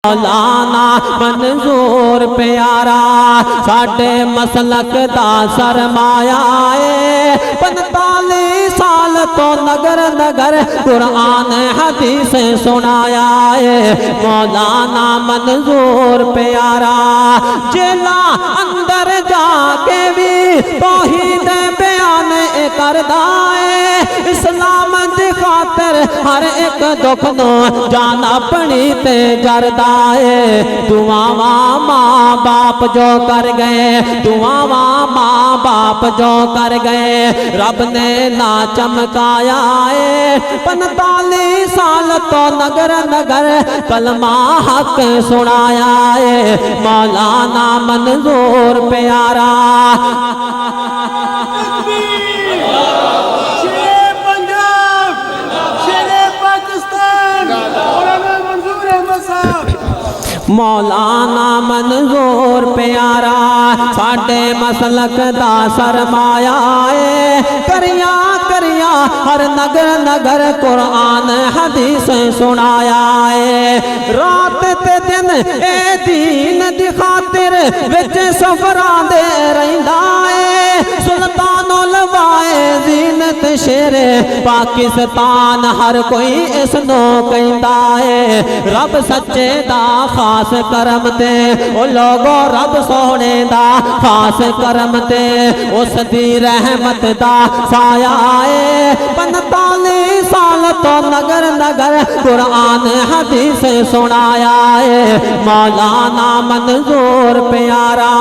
मौलाना मंजूर प्यारा साडे मसलक दा सरमाया है। 45 साल तो नगर नगर कुरान हदीस सुनाया है। मौलाना मंजूर प्यारा जेला अंदर जाके भी तौहीद बयान करदा है। इस्लाम दी खातिर हर एक दुख नो जान अपनी ते जरदा है। दुआवा माँ बाप जो कर गए, दुआवा माँ बाप जो कर गए, रब ने ना चमकाया है। 45 साल तो नगर नगर कलमा हक सुनाया है। मौलाना मंजूर प्यारा मौलाना मंजूर प्यारा साडे मसलक दा सरमाया है। करिया करिया हर नगर नगर कुरान हदीस सुनाया है। रात ते दिन ए दीन दी खातिर विच सफरां दे रहिंदा है। सुल्तानुल वाइज़ीनत शेरे पाकिस्तान हर कोई इसनो कहंदा है। रब सच्चे दा खास करम ते ओ लोगो रब सोने दा खास करम ते उस दी रहमत दा साया है। 45 साल तो नगर नगर कुरान हदीस सुनाया है। मौलाना मंजूर प्यारा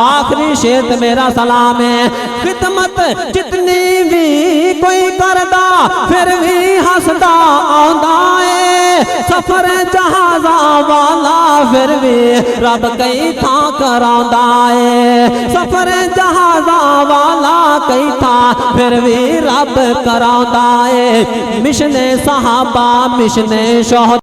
आखिरी शेर मेरा सलाम है। खिदमत जितनी भी कोई करदा फिर भी हसदा आंदा है। सफर जहाजा वाला फिर भी रब कई था करांदा है। सफर जहाजा वाला कई था फिर भी रब करांदा है। मिशने सहाबा मिशने शोहदा